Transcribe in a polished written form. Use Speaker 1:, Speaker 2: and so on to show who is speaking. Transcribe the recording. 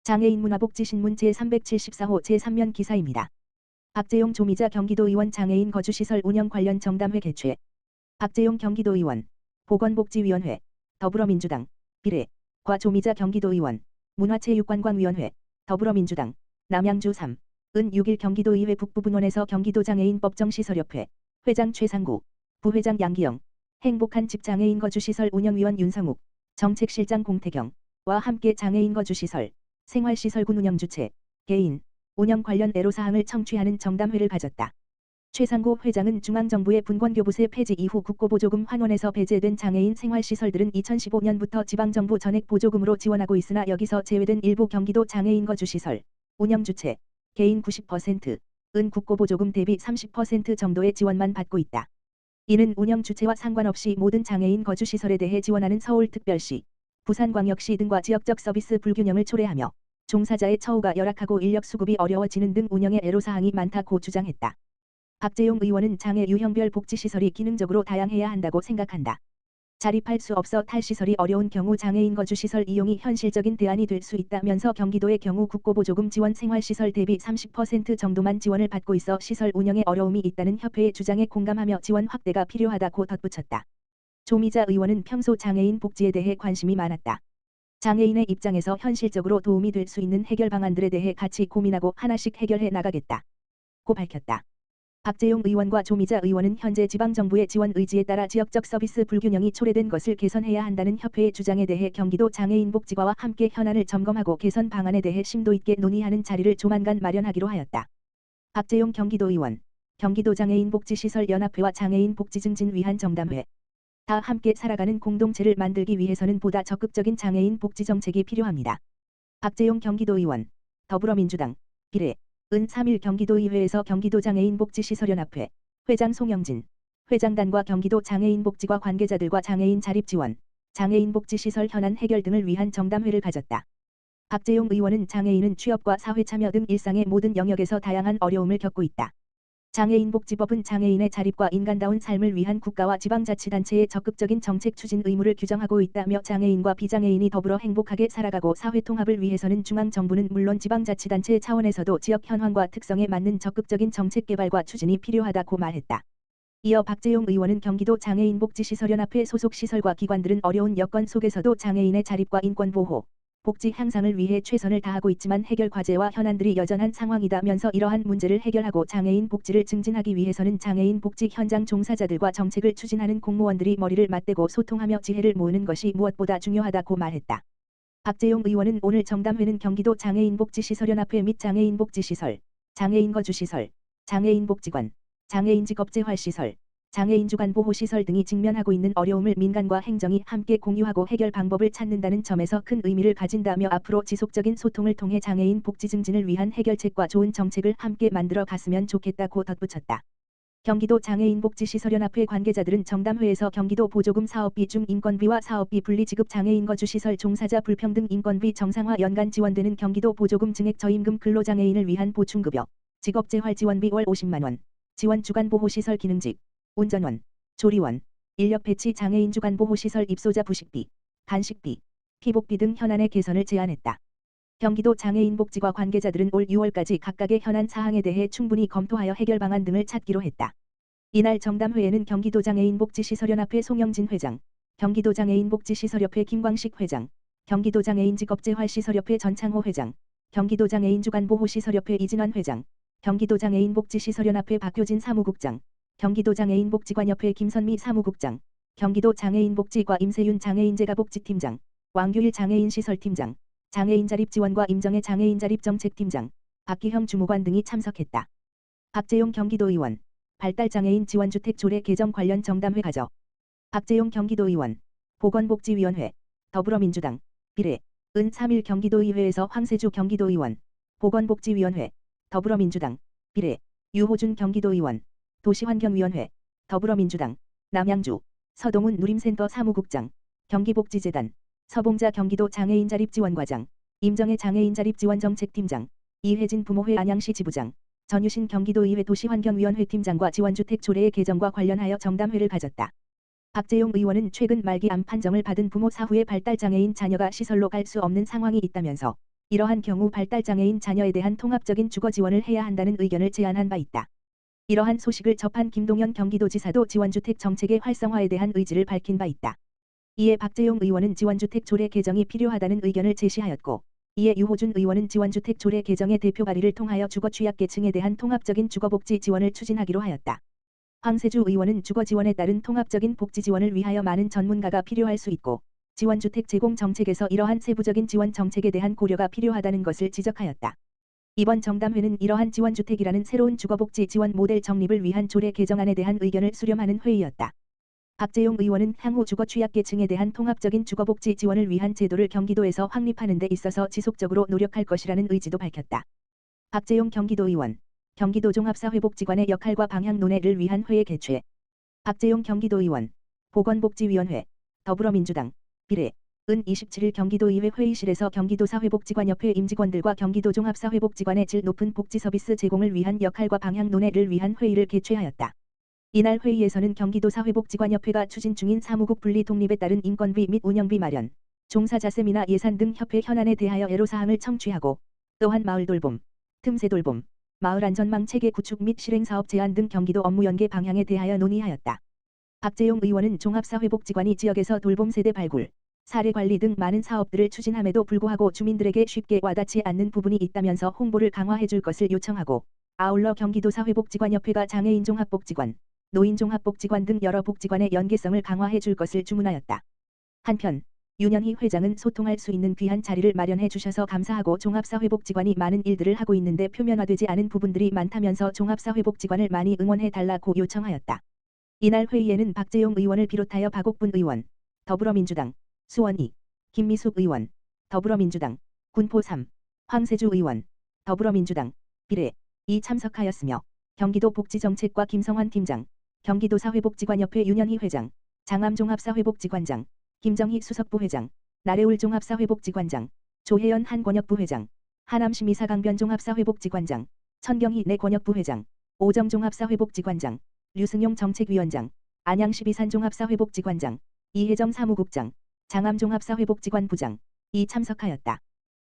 Speaker 1: 장애인 문화복지신문 제374호 제3면 기사입니다. 박재용 조미자 경기도의원 장애인 거주시설 운영 관련 정담회 개최. 박재용 경기도의원, 보건복지위원회, 더불어민주당, 비례,과 조미자 경기도의원, 문화체육관광위원회, 더불어민주당, 남양주 3, 은 6일 경기도의회 북부분원에서 경기도장애인 법정시설협회, 회장 최상구, 부회장 양기영, 행복한 집 장애인 거주시설 운영위원 윤성욱, 정책실장 공태경와 함께 장애인 거주시설, 생활시설군 운영 주체, 개인, 운영 관련 애로사항을 청취하는 정담회를 가졌다. 최상구 회장은 중앙정부의 분권교부세 폐지 이후 국고보조금 환원에서 배제된 장애인 생활시설들은 2015년부터 지방정부 전액보조금으로 지원하고 있으나 여기서 제외된 일부 경기도 장애인 거주시설, 운영주체, 개인 90%, 은 국고보조금 대비 30% 정도의 지원만 받고 있다. 이는 운영주체와 상관없이 모든 장애인 거주시설에 대해 지원하는 서울특별시, 부산광역시 등과 지역적 서비스 불균형을 초래하며 종사자의 처우가 열악하고 인력 수급이 어려워지는 등 운영에 애로사항이 많다고 주장했다. 박재용 의원은 장애 유형별 복지시설이 기능적으로 다양해야 한다고 생각한다. 자립할 수 없어 탈시설이 어려운 경우 장애인 거주시설 이용이 현실적인 대안이 될 수 있다면서 경기도의 경우 국고보조금 지원 생활시설 대비 30% 정도만 지원을 받고 있어 시설 운영에 어려움이 있다는 협회의 주장에 공감하며 지원 확대가 필요하다고 덧붙였다. 조미자 의원은 평소 장애인 복지에 대해 관심이 많았다. 장애인의 입장에서 현실적으로 도움이 될 수 있는 해결 방안들에 대해 같이 고민하고 하나씩 해결해 나가겠다. 고 밝혔다. 박재용 의원과 조미자 의원은 현재 지방정부의 지원 의지에 따라 지역적 서비스 불균형이 초래된 것을 개선해야 한다는 협회의 주장에 대해 경기도 장애인복지과와 함께 현안을 점검하고 개선 방안에 대해 심도 있게 논의하는 자리를 조만간 마련하기로 하였다. 박재용 경기도의원, 경기도장애인복지시설연합회와 장애인복지증진 위한 정담회. 다 함께 살아가는 공동체를 만들기 위해서는 보다 적극적인 장애인 복지 정책이 필요합니다. 박재용 경기도의원, 더불어민주당, 비례, 은 3일 경기도의회에서 경기도장애인복지시설연합회, 회장 송영진, 회장단과 경기도 장애인복지과 관계자들과 장애인 자립지원, 장애인복지시설 현안 해결 등을 위한 정담회를 가졌다. 박재용 의원은 장애인은 취업과 사회참여 등 일상의 모든 영역에서 다양한 어려움을 겪고 있다. 장애인복지법은 장애인의 자립과 인간다운 삶을 위한 국가와 지방자치단체의 적극적인 정책 추진 의무를 규정하고 있다며 장애인과 비장애인이 더불어 행복하게 살아가고 사회통합을 위해서는 중앙정부는 물론 지방자치단체 차원에서도 지역 현황과 특성에 맞는 적극적인 정책 개발과 추진이 필요하다고 말했다. 이어 박재용 의원은 경기도 장애인복지시설연합회 소속 시설과 기관들은 어려운 여건 속에서도 장애인의 자립과 인권보호, 복지 향상을 위해 최선을 다하고 있지만 해결 과제와 현안들이 여전한 상황이다면서 이러한 문제를 해결하고 장애인 복지를 증진하기 위해서는 장애인 복지 현장 종사자들과 정책을 추진하는 공무원들이 머리를 맞대고 소통하며 지혜를 모으는 것이 무엇보다 중요하다고 말했다. 박재용 의원은 오늘 정담회는 경기도 장애인복지시설연합회 및 장애인복지시설, 장애인거주시설, 장애인복지관, 장애인직업재활시설, 장애인주간보호시설 등이 직면하고 있는 어려움을 민간과 행정이 함께 공유하고 해결 방법을 찾는다는 점에서 큰 의미를 가진다며 앞으로 지속적인 소통을 통해 장애인 복지 증진을 위한 해결책과 좋은 정책을 함께 만들어 갔으면 좋겠다고 덧붙였다. 경기도 장애인복지시설연합회 관계자들은 정담회에서 경기도 보조금 사업비 중 인건비와 사업비 분리 지급 장애인 거주시설 종사자 불평등 인건비 정상화 연간 지원되는 경기도 보조금 증액 저임금 근로장애인을 위한 보충급여, 직업재활지원비 월 50만원, 지원 주간보호시설 기능직, 운전원, 조리원, 인력 배치 장애인 주간보호시설 입소자 부식비, 간식비, 피복비 등 현안의 개선을 제안했다. 경기도 장애인복지과 관계자들은 올 6월까지 각각의 현안 사항에 대해 충분히 검토하여 해결 방안 등을 찾기로 했다. 이날 정담회에는 경기도장애인복지시설연합회 송영진 회장, 경기도장애인복지시설협회 김광식 회장, 경기도장애인직업재활시설협회 전창호 회장, 경기도장애인주간보호시설협회 이진환 회장, 경기도장애인복지시설연합회 박효진 사무국장, 경기도장애인복지관협회 김선미 사무국장, 경기도장애인복지과 임세윤 장애인재가복지팀장, 왕규일 장애인시설팀장, 장애인자립지원과 임정혜 장애인자립정책팀장, 박기형 주무관 등이 참석했다. 박재용 경기도의원, 발달장애인 지원주택 조례 개정 관련 정담회 가져. 박재용 경기도의원, 보건복지위원회, 더불어민주당, 비례, 은 3일 경기도의회에서 황세주 경기도의원, 보건복지위원회, 더불어민주당, 비례, 유호준 경기도의원, 도시환경위원회, 더불어민주당, 남양주, 서동훈 누림센터 사무국장, 경기복지재단, 서봉자 경기도 장애인자립지원과장, 임정혜 장애인자립지원정책팀장, 이혜진 부모회 안양시 지부장, 전유신 경기도의회 도시환경위원회 팀장과 지원주택 조례의 개정과 관련하여 정담회를 가졌다. 박재용 의원은 최근 말기 암 판정을 받은 부모 사후에 발달장애인 자녀가 시설로 갈 수 없는 상황이 있다면서 이러한 경우 발달장애인 자녀에 대한 통합적인 주거 지원을 해야 한다는 의견을 제안한 바 있다. 이러한 소식을 접한 김동연 경기도지사도 지원주택 정책의 활성화에 대한 의지를 밝힌 바 있다. 이에 박재용 의원은 지원주택 조례 개정이 필요하다는 의견을 제시하였고, 이에 유호준 의원은 지원주택 조례 개정의 대표 발의를 통하여 주거 취약계층에 대한 통합적인 주거복지 지원을 추진하기로 하였다. 황세주 의원은 주거 지원에 따른 통합적인 복지 지원을 위하여 많은 전문가가 필요할 수 있고, 지원주택 제공 정책에서 이러한 세부적인 지원 정책에 대한 고려가 필요하다는 것을 지적하였다. 이번 정담회는 이러한 지원주택이라는 새로운 주거복지 지원 모델 정립을 위한 조례 개정안에 대한 의견을 수렴하는 회의였다. 박재용 의원은 향후 주거 취약계층에 대한 통합적인 주거복지 지원을 위한 제도를 경기도에서 확립하는 데 있어서 지속적으로 노력할 것이라는 의지도 밝혔다. 박재용 경기도의원, 경기도 종합사회복지관의 역할과 방향 논의를 위한 회의 개최. 박재용 경기도의원, 보건복지위원회, 더불어민주당, 비례, 은 27일 경기도의회 회의실에서 경기도 사회복지관협회 임직원들과 경기도 종합사회복지관의 질 높은 복지 서비스 제공을 위한 역할과 방향 논의를 위한 회의를 개최하였다. 이날 회의에서는 경기도 사회복지관협회가 추진 중인 사무국 분리 독립에 따른 인건비 및 운영비 마련, 종사자세미나 예산 등 협회 현안에 대하여 애로사항을 청취하고, 또한 마을 돌봄, 틈새 돌봄, 마을 안전망 체계 구축 및 실행 사업 제안 등 경기도 업무 연계 방향에 대하여 논의하였다. 박재용 의원은 종합사회복지관이 지역에서 돌봄 세대 발굴, 사례 관리 등 많은 사업들을 추진함에도 불구하고 주민들에게 쉽게 와닿지 않는 부분이 있다면서 홍보를 강화해 줄 것을 요청하고, 아울러 경기도 사회복지관협회가 장애인 종합복지관, 노인 종합복지관 등 여러 복지관의 연계성을 강화해 줄 것을 주문하였다. 한편 윤현희 회장은 소통할 수 있는 귀한 자리를 마련해 주셔서 감사하고 종합사회복지관이 많은 일들을 하고 있는데 표면화되지 않은 부분들이 많다면서 종합사회복지관을 많이 응원해 달라고 요청하였다. 이날 회의에는 박재용 의원을 비롯하여 박옥분 의원, 더불어민주당, 수원이, 김미숙 의원, 더불어민주당, 군포 3, 황세주 의원, 더불어민주당, 비례, 이 참석하였으며 경기도 복지정책과 김성환 팀장, 경기도 사회복지관협회 윤현희 회장, 장암종합사회복지관장, 김정희 수석부회장, 나래울 종합사회복지관장, 조혜연 한권역부회장, 하남시미사 강변종합사회복지관장, 천경희 내권역부회장, 오정종합사회복지관장, 류승용 정책위원장, 안양시비산 종합사회복지관장, 이혜정 사무국장, 장암종합사회복지관 부장, 이 참석하였다.